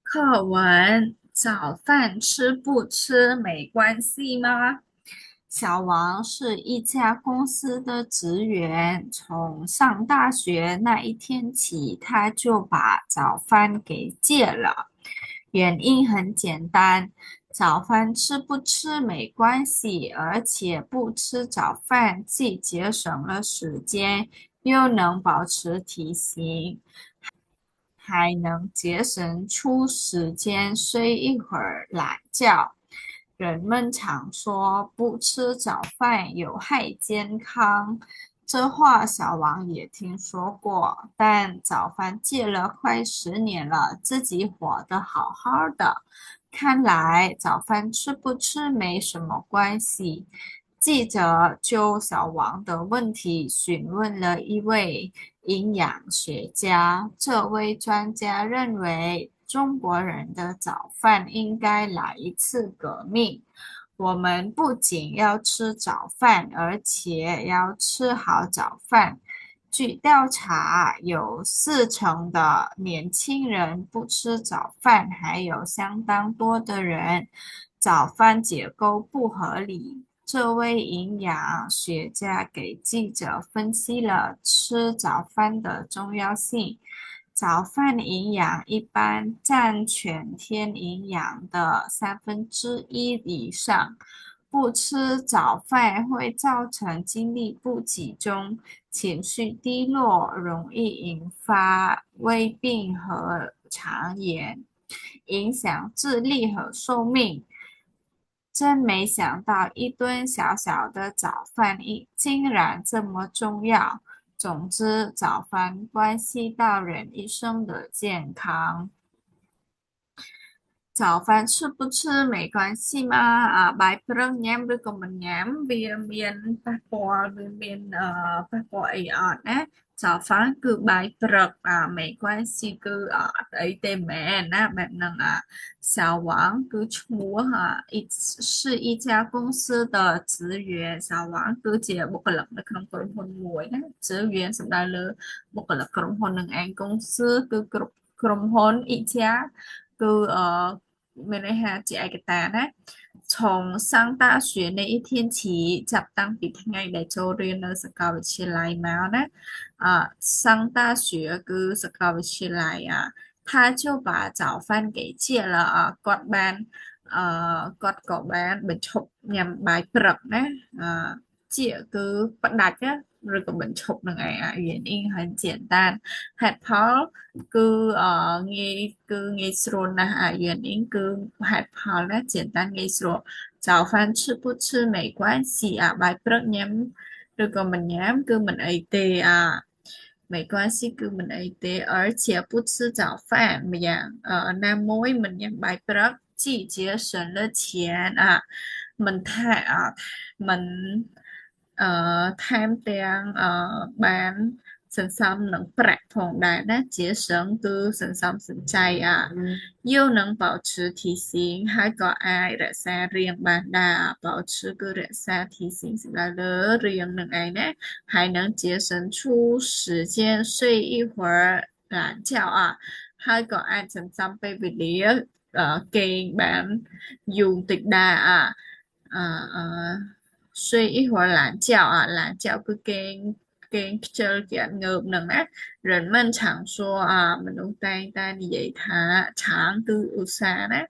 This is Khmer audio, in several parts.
课文：早饭吃不吃没关系吗？小王是一家公司的职员，从上大学那一天起，他就把早饭给戒了。原因很简单，早饭吃不吃没关系，而且不吃早饭既节省了时间，又能保持体型。还能节省出时间睡一会儿懒觉。人们常说不吃早饭有害健康，这话小王也听说过，但早饭戒了快10年了，自己活得好好的。看来早饭吃不吃没什么关系。记者就小王的问题询问了一位营养学家，这位专家认为中国人的早饭应该来一次革命。我们不仅要吃早饭，而且要吃好早饭。据调查，有40%的年轻人不吃早饭，还有相当多的人早饭结构不合理。这位营养学家给记者分析了吃早饭的重要性。早饭营养一般占全天营养的1/3以上。不吃早饭会造成精力不集中、情绪低落，容易引发胃病和肠炎，影响智力和寿命。真没想到，一顿小小的早饭竟然这么重要。总之，早饭关系到人一生的健康。早饭吃不吃没关系嘛បាយព្រឹកញ៉ាំឬក៏មិនញ៉ាំវាមានប៉ះពាល់វាមានប៉ះពាល់អីអត់ណា早饭គឺបាយព្រឹក没关系គឺអត់អីទេមែនណាបែបហ្នឹង小王គឺឈ្មោះ是一家公司的职员小王គឺជាបុគ្គលិកនៅក្នុងក្រុមហ៊ុនមួយណា职员សំដៅលើបុគ្គលិកក្រុមហ៊ុននឹងឯង公司គឺគ្រប់ក្រុមហ៊ុន一家គឺមានន័យថាជាឯកតាណា从上大学那一天起ចាប់តាំងពីថ្ងៃដែលចូលរៀននៅសាកលវិទ្យាល័យមកណា上大学គឺសាកលវិទ្យាល័យ他就把早饭给戒了គាត់បានគាត់ក៏បានបញ្ឈប់ញ៉ាំបាយព្រឹកណាជាគឺផ្ដាច់ណាឬក៏បញ្ឈប់នឹងឯង原因很简单ហេតុផលគឺងាយគឺងាយស្រួលណាស់原因គឺហេតុផលណា简单ងាយស្រួល早饭吃不吃没关系បាយព្រឹកញ៉ាំឬក៏មិនញ៉ាំគឺមិនអីទេ没关系គឺមិនអីទេ而且不吃早饭ម្យ៉ាងណាមួយមិនញ៉ាំបាយព្រឹក既节省了钱មិនថាមិនថែមទាំងបានសន្សំនឹងប្រាក់ផងដែរណា节省គឺសន្សំសំចៃ又能保持体型ហើយក៏អាចរក្សារាងបានដែរ保持គឺរក្សា体型សម្រាប់លើរាងនឹងឯងណា还能节省出时间睡一会儿懒觉ហើយក៏អាចសន្សំពេលវេលាគេងបានយូរតិចដែរ睡一会儿懒觉懒觉គឺគេងខ្ជិលគេអត់ងើបនឹងណា人们常说មនុស្សតែងតែនិយាយថាឆាងគឺឧស្សាហ៍ណា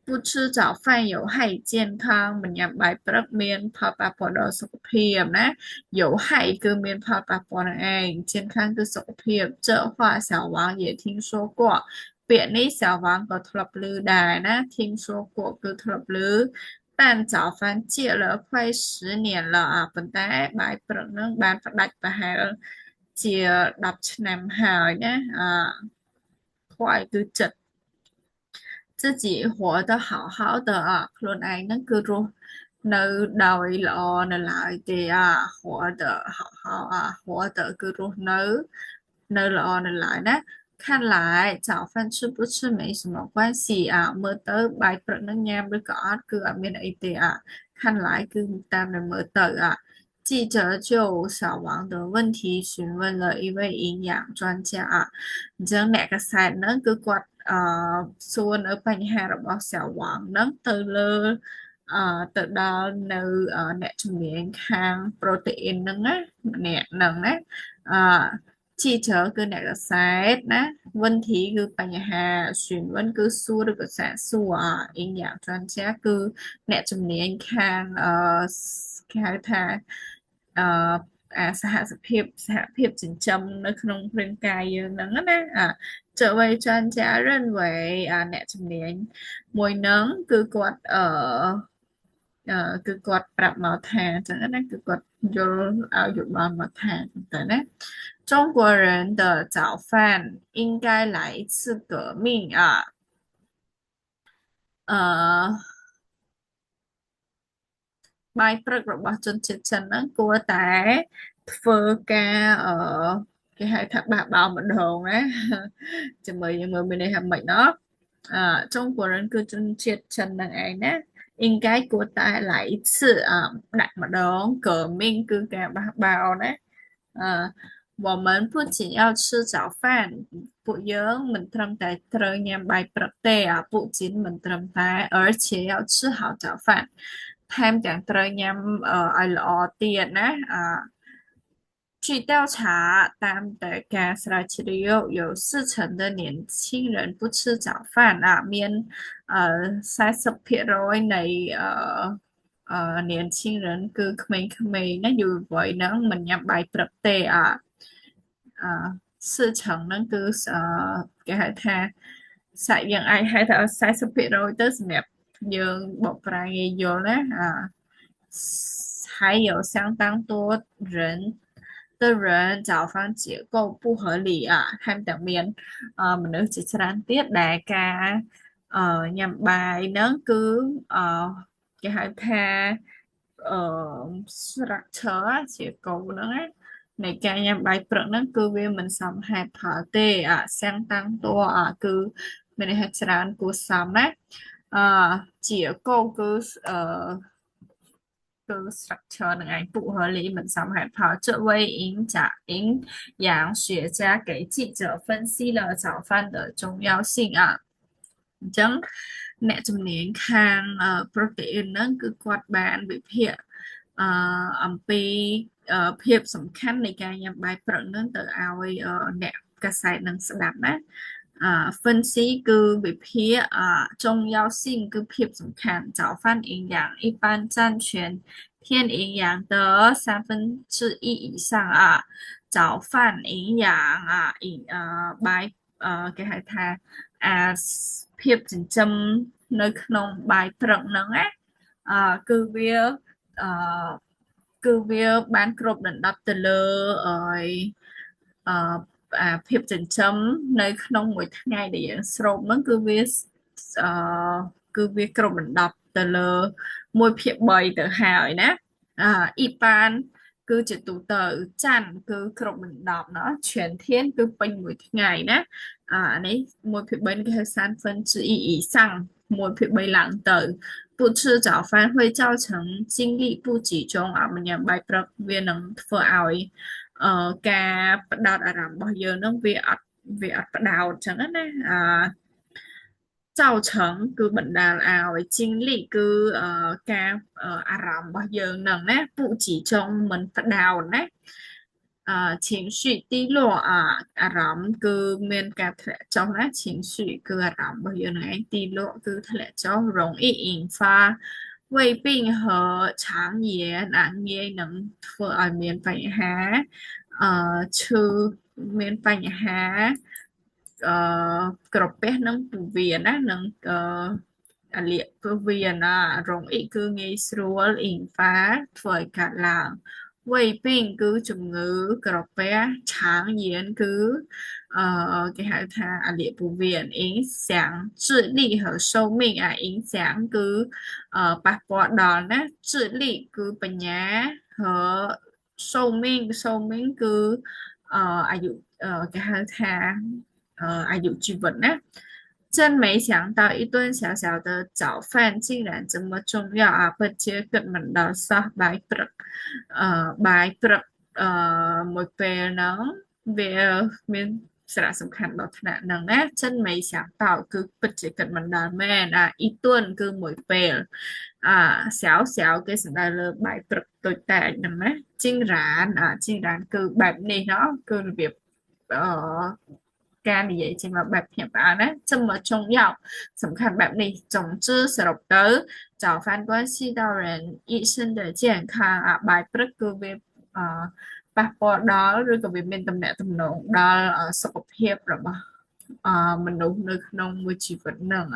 不吃早饭有害健康មិនញ៉ាំបាយព្រឹកមានផលប៉ះពាល់ដល់សុខភាពណា有害គឺមានផលប៉ះពាល់នឹងឯង健康គឺសុខភាព这话小王也听说过ពាក្យនេះ小王ក៏ធ្លាប់ឮដែរណា听说过គឺធ្លាប់ឮ但早饭戒了快10年了ប៉ុន្តែបាយព្រឹកនឹងបានផ្ដាច់ប្រហែលជា10ឆ្នាំហើយណា快គឺចិត្ត自己活得好好的ខ្លួនឯងហ្នឹងគឺរស់នៅដោយល្អនៅឡើយទេ活得好好活得គឺរស់នៅល្អនៅឡើយណា看来早饭吃不吃没什么关系មើលទៅបាយព្រឹកនឹងញ៉ាំឬក៏អត់គឺអត់មានអីទេ看来គឺតាមដែលមើលទៅ记者就小王的问题询问了一位营养专家啊ចឹងអ្នកកសែតហ្នឹងគឺគាត់សួរនៅបញ្ហារបស់សៅហ្វងហ្នឹងទៅលើទៅដល់នៅអ្នកជំនាញខាងប្រូតេអ៊ីនហ្នឹងណាអ្នកហ្នឹងណាអឺ记者គឺអ្នកកសែតណា问题គឺបញ្ហា询问គឺសួរឬក៏សាកសួរ营养专家គឺអ្នកជំនាញខាងគេហៅថាសហភាពចិញ្ចឹមនៅក្នុងរាងកាយយើងហ្នឹងណា这位专家认为អ្នកជំនាញមួយហ្នឹងគឺគាត់គឺគាត់ប្រាប់មកថាអញ្ចឹងណាគឺគាត់យល់ឲ្យយោបល់មកថាចឹងទៅណា中国人的早饭应该来一次革命បាយព្រឹករបស់ជនជាតិចិនហ្នឹងគួរតែធ្វើការគេហៅថាបះបោម្ដងណាជាមួយយើងមើលមានន័យថាម៉េចណោះ中国人គឺជនជាតិចិនហ្នឹងឯងណា应该គួរតែ来一次ដាក់ម្ដង革命គឺការបះបោណា我们不仅要吃早饭ពួកយើងមិនត្រឹមតែត្រូវញ៉ាំបាយព្រឹកទេ不仅មិនត្រឹមតែ而且要吃好早饭ថែមទាំងត្រូវញ៉ាំឲ្យល្អទៀតណា据调查，当的加斯拉奇里有40%的年轻人不吃早饭មាន40%នៃ年轻人គឺក្មេងៗណាយុវវ័យហ្នឹងមិនញ៉ាំបាយព្រឹកទេ40%ហ្នឹងគឺគេហៅថាសាក់យើងអាចហៅថា40%ទៅសម្រាប់យើងបកប្រែងាយយល់ណា还有相当多人早饭结构不合理ថែមទាំងមានមនុស្សជាច្រើនទៀតដែលការញ៉ាំបាយហ្នឹងគឺគេហៅថាstructure ជាគោលហ្នឹងណានៃការញ៉ាំបាយព្រឹកហ្នឹងគឺវាមិនសមហេតុផលទេ相当多គឺមានន័យថាច្រើនគួរសមណាជាគោលគឺstructure នឹងឯង不合理មិនសមហេតុផល这位营养学家给记者分析了早饭的重要性អញ្ចឹងអ្នកជំនាញខាង protein ហ្នឹងគឺគាត់បានវិភាគអំពីភាពសំខាន់នៃការញ៉ាំបាយព្រឹកហ្នឹងទៅឲ្យអ្នកកាសែតនឹងស្ដាប់ណា分析គឺវិភាគ重要性គឺភាពសំខាន់早饭营养一般占全天营养的1/3以上早饭营养បាយគេហៅថាភាពចិញ្ចឹមនៅក្នុងបាយព្រឹកហ្នឹងណាគឺវាបានគ្របដណ្ដប់ទៅលើភាពចិញ្ចឹមនៅក្នុងមួយថ្ងៃដែលយើងស្រូបហ្នឹងគឺវាគ្របដណ្ដប់ទៅលើ1/3ទៅហើយណា一般គឺជាទូទៅច័ន្ទគឺគ្រប់ដណ្ដប់ណា全天គឺពេញមួយថ្ងៃណានេះ1/3គេហៅ1/3以上1/3ឡើងទៅ不吃早饭会造成精力不集中មិនញ៉ាំបាយព្រឹកវានឹងធ្វើឲ្យការបដោតអារម្មណ៍របស់យើងនឹងវាអត់បដោតចឹងណា造成គឺបណ្ដាលឲ្យ精力គឺការអារម្មណ៍របស់យើងនឹងណា不集中មិនបដោតណា情绪低落អារម្មណ៍គឺមានការធ្លាក់ចុះណា情绪គឺអារម្មណ៍របស់យើងនឹងឯង低落គឺធ្លាក់ចុះ容易引发胃病和肠炎ងាយនឹងធ្វើឲ្យមានបញ្ហាឈឺមានបញ្ហាក្រពះនិងពោះវៀនណានិងអាលៀកពោះវៀនរងអ៊ីគឺងាយស្រួលអ៊ីងហ្វាធ្វើឲ្យកាត់ឡើង胃病គឺជំងឺក្រពះឆាងយានគឺគេហៅថាអាលៀកពោះវៀន影响智力和寿命影响គឺប៉ះពាល់ដល់ណា智力គឺបញ្ញាហើយ寿命គឺអាយុគេហៅថាអាយុជីវិតណា真没想到一顿小小的早饭竟然这么重要啊！不接根本的撒白不，白不，một về nó về miền sả sầm khăn đó thằng nàng nè chân mấy sáng tạo cứ bật chỉ cần mình đàn men ít tuần cứ mỗi về xéo xéo cái sự đại lơ bài bật tồi tệ nè chinh rán cứ bài này nó cứ việc การนิยายจริงๆแบบเหียบนะ这么重要สำคัญแบบนี้总之สรุปแล้ว早饭关系到人一生的健康บายประกอบปะปอดอหรือกับเป็นตำแหน่งตำแหน่งดอสุขภาพหรือเปล่ามนุษย์ในขนมมือชีวิตหนึ่ง